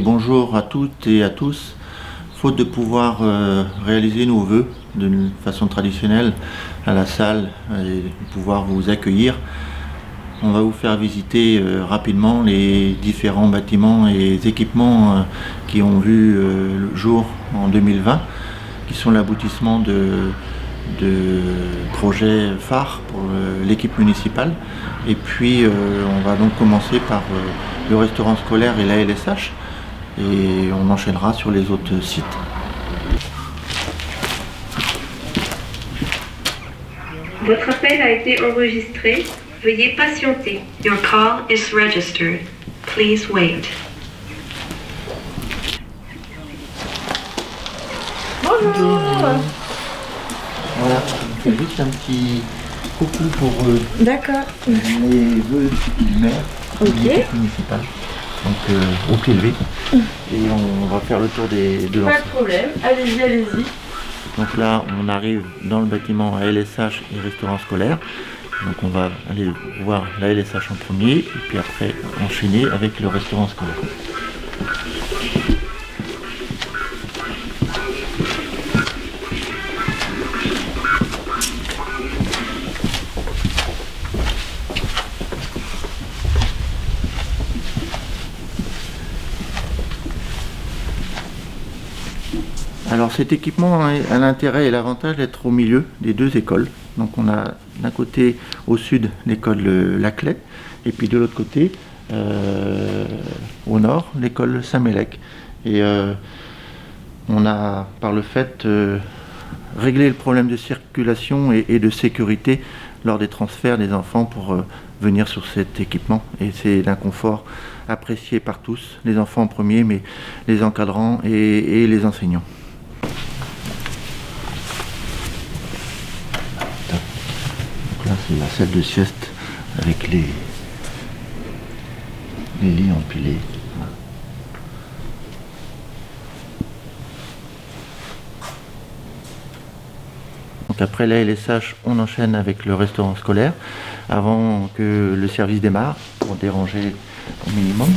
Bonjour à toutes et à tous. Faute de pouvoir réaliser nos vœux d'une façon traditionnelle à la salle et de pouvoir vous accueillir, on va vous faire visiter rapidement les différents bâtiments et équipements qui ont vu le jour en 2020, qui sont l'aboutissement de projets phares pour l'équipe municipale. Et puis on va donc commencer par le restaurant scolaire et la LSH. Et on enchaînera sur les autres sites. Votre appel a été enregistré. Veuillez patienter. Your call is registered. Please wait. Bonjour. Voilà, on fait juste un petit coucou pour D'accord. les vœux du maire de l'équipe municipale. Donc au pied levé. Et on va faire le tour de Pas de problème. Allez-y, allez-y. Donc là, on arrive dans le bâtiment à LSH et restaurant scolaire. Donc on va aller voir la LSH en premier et puis après enchaîner avec le restaurant scolaire. Alors cet équipement a l'intérêt et l'avantage d'être au milieu des deux écoles. Donc on a d'un côté au sud l'école Laclais et puis de l'autre côté au nord l'école Saint-Mélec. Et on a par le fait réglé le problème de circulation et de sécurité lors des transferts des enfants pour venir sur cet équipement. Et c'est d'un confort apprécié par tous, les enfants en premier, mais les encadrants et les enseignants. Là, c'est la salle de sieste avec les lits empilés. Voilà. Donc après la LSH, on enchaîne avec le restaurant scolaire avant que le service démarre pour déranger au minimum.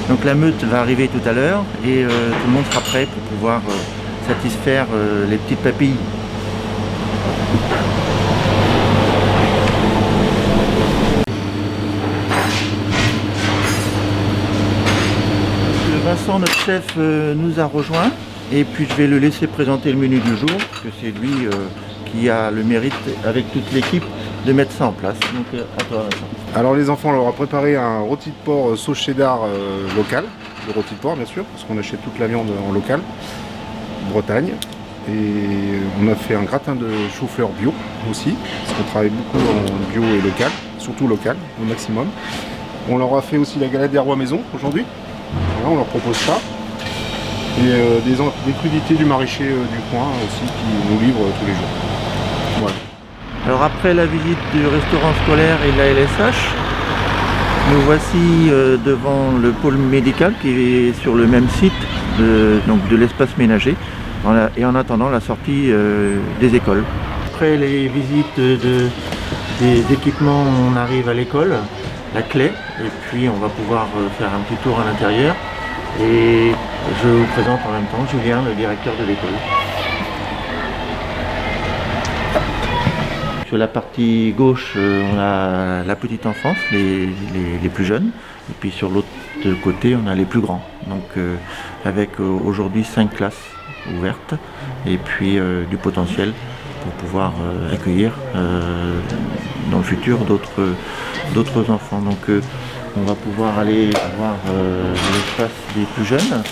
Donc la meute va arriver tout à l'heure et tout le monde sera prêt pour pouvoir satisfaire les petites papilles. Vincent, notre chef, nous a rejoint et puis je vais le laisser présenter le menu du jour, parce que c'est lui qui a le mérite avec toute l'équipe de mettre ça en place. Donc à toi Vincent. Alors les enfants, on leur a préparé un rôti de porc sauce cheddar local, le rôti de porc bien sûr, parce qu'on achète toute la viande en local, Bretagne. Et on a fait un gratin de chou-fleur bio aussi, parce qu'on travaille beaucoup en bio et local, surtout local au maximum. On leur a fait aussi la galette des rois maison aujourd'hui, voilà, on leur propose ça. Et des crudités du maraîcher du coin aussi qui nous livrent tous les jours. Voilà. Alors après la visite du restaurant scolaire et de la LSH, nous voici devant le pôle médical qui est sur le même site donc de l'espace ménager et en attendant la sortie des écoles. Après les visites des équipements, on arrive à l'école, la clé, et puis on va pouvoir faire un petit tour à l'intérieur. Et je vous présente en même temps Julien, le directeur de l'école. Sur la partie gauche, on a la petite enfance, les plus jeunes, et puis sur l'autre côté, on a les plus grands. Donc avec aujourd'hui 5 classes ouvertes, et puis du potentiel pour pouvoir accueillir dans le futur d'autres enfants. Donc on va pouvoir aller voir l'espace des plus jeunes.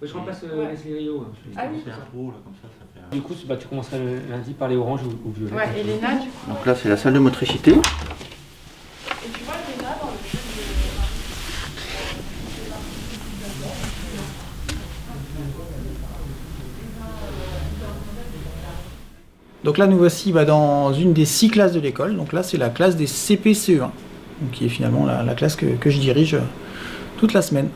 Je remplace Leslie Rio. Ah oui. Du coup, tu commenceras lundi par les oranges ou violet. Ouais, et Léna, du coup. Donc là, c'est la salle de motricité. Et tu vois Léna dans le jeu de... Donc là, nous voici dans une des 6 classes de l'école. Donc là, c'est la classe des CP-CE1, donc qui est finalement la classe que je dirige toute la semaine.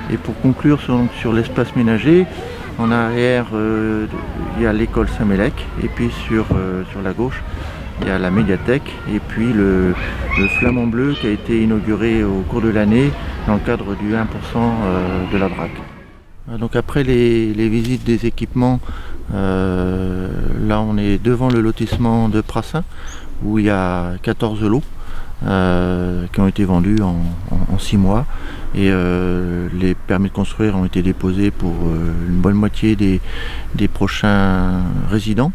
Et pour conclure sur l'espace ménager, en arrière, il y a l'école Saint-Mélec, et puis sur la gauche, il y a la médiathèque, et puis le flamand bleu qui a été inauguré au cours de l'année dans le cadre du 1% de la DRAC. Donc après les visites des équipements, là on est devant le lotissement de Prassin, où il y a 14 lots qui ont été vendus en 6 mois. Et les permis de construire ont été déposés pour une bonne moitié des prochains résidents.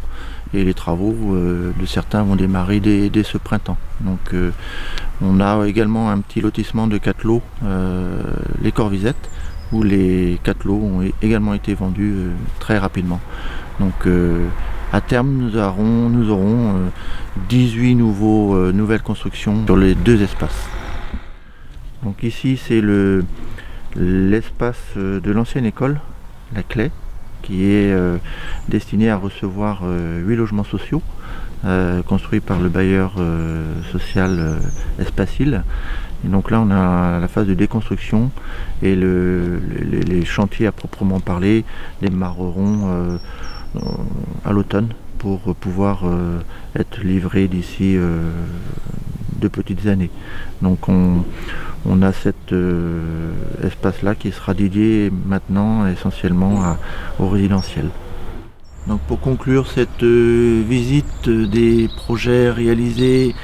Et les travaux de certains vont démarrer dès ce printemps. Donc on a également un petit lotissement de 4 lots, les Corvisettes, où les 4 lots ont également été vendus très rapidement. Donc à terme nous aurons 18 nouvelles constructions sur les 2 espaces. Donc ici c'est l'espace de l'ancienne école, la Claye, qui est destiné à recevoir 8 logements sociaux construits par le bailleur social Espacil. Et donc là on a la phase de déconstruction et les chantiers à proprement parler démarreront à l'automne pour pouvoir être livrés d'ici 2 petites années. Donc on a cet espace-là qui sera dédié maintenant essentiellement au résidentiel. Donc pour conclure cette visite des projets réalisés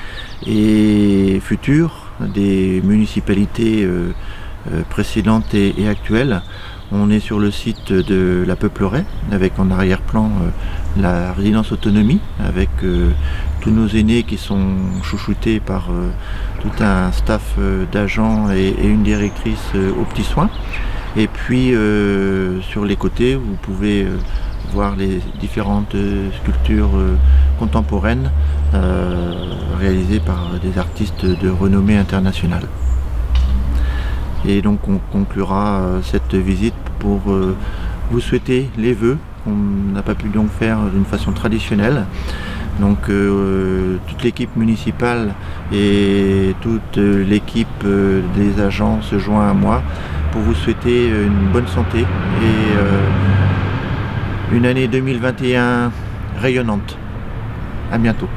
et futurs des municipalités précédentes et actuelles, on est sur le site de la Peupleraie avec en arrière-plan la résidence autonomie avec tous nos aînés qui sont chouchoutés par tout un staff d'agents et une directrice aux petits soins. Et puis sur les côtés, vous pouvez voir les différentes sculptures contemporaines réalisées par des artistes de renommée internationale. Et donc on conclura cette visite pour vous souhaiter les vœux qu'on n'a pas pu donc faire d'une façon traditionnelle. Donc toute l'équipe municipale et toute l'équipe des agents se joint à moi pour vous souhaiter une bonne santé et une année 2021 rayonnante. À bientôt.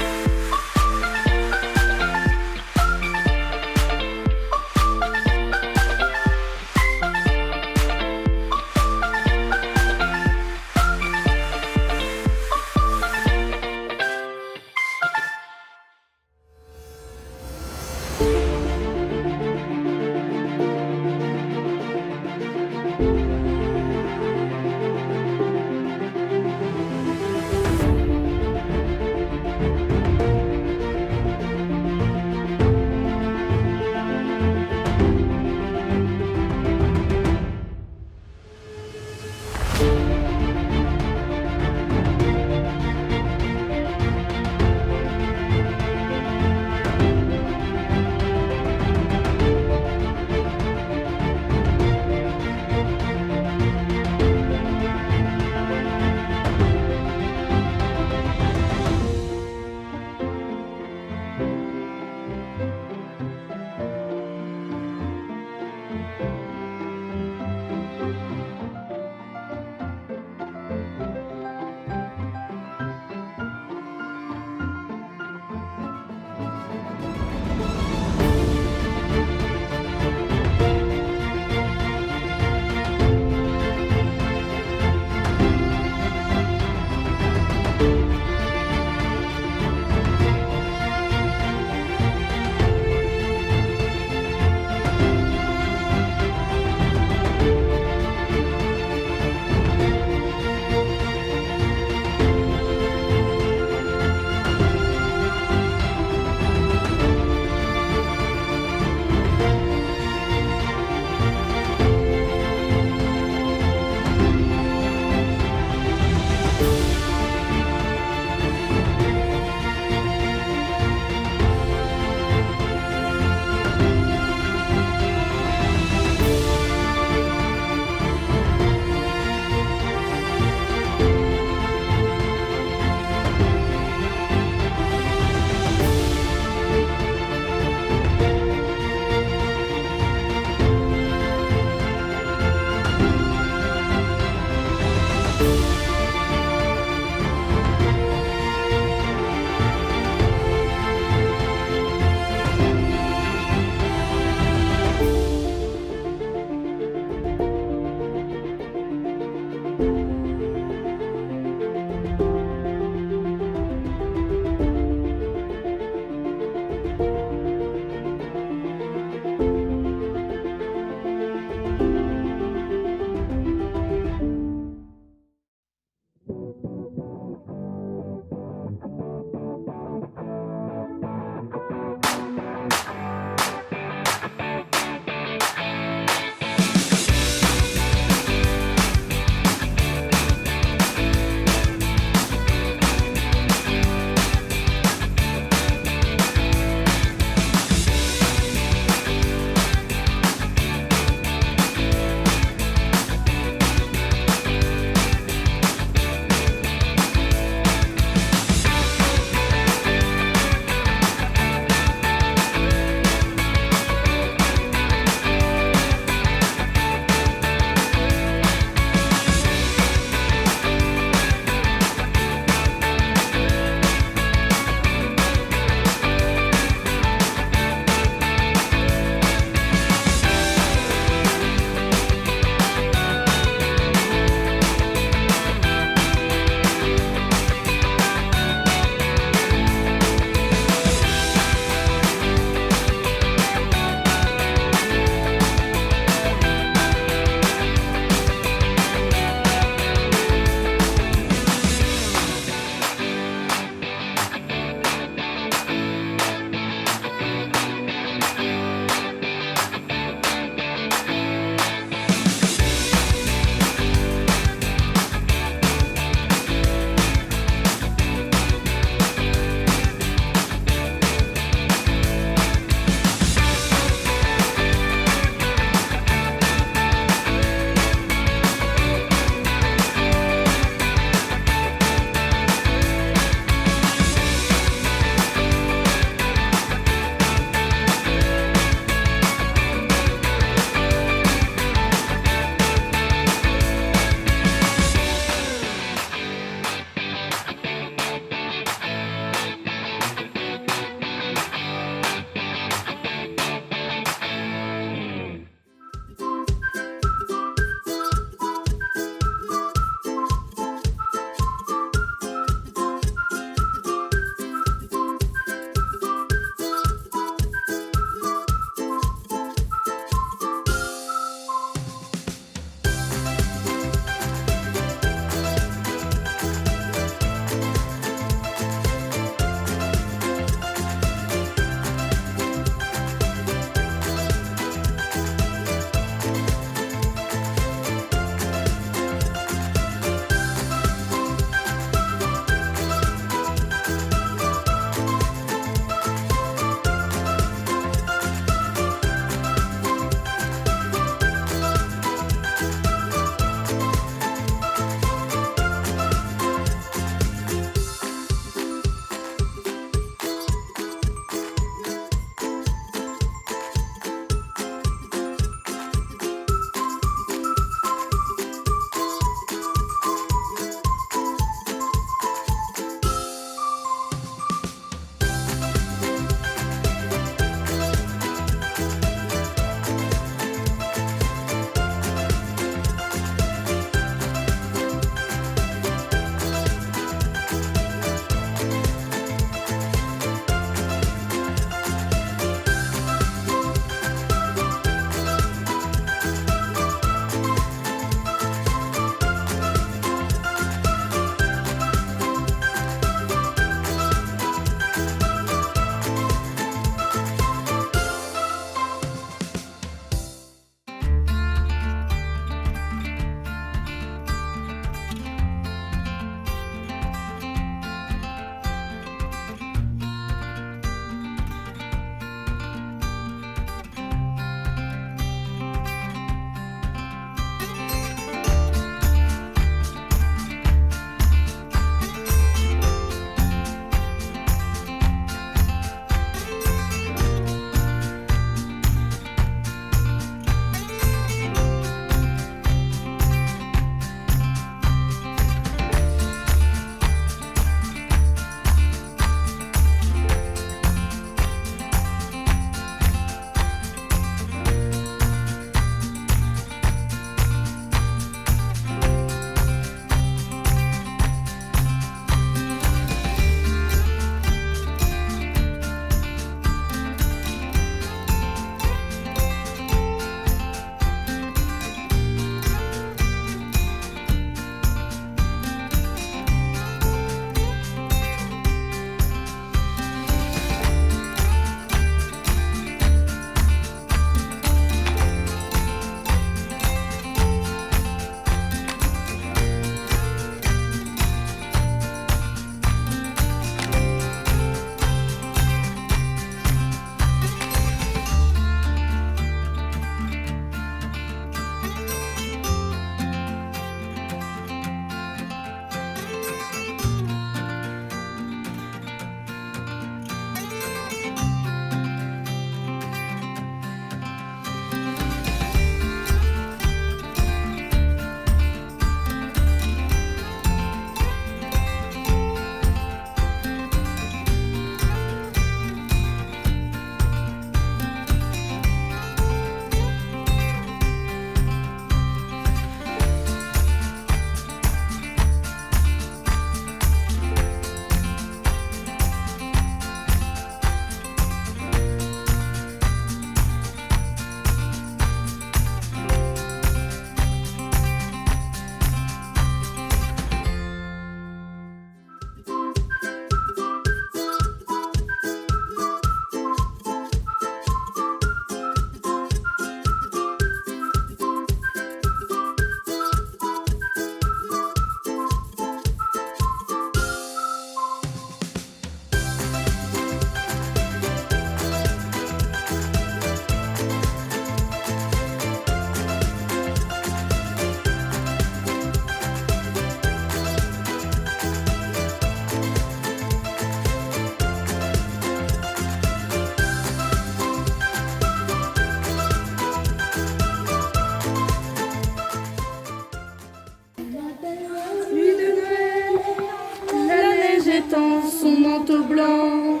portant son manteau blanc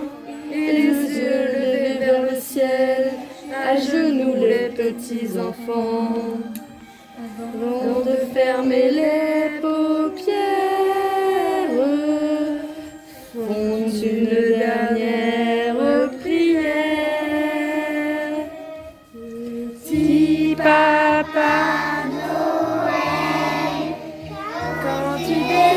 et les yeux levés vers le ciel, à genoux les petits enfants, avant de fermer les paupières, font une dernière prière. Petit papa Noël, quand tu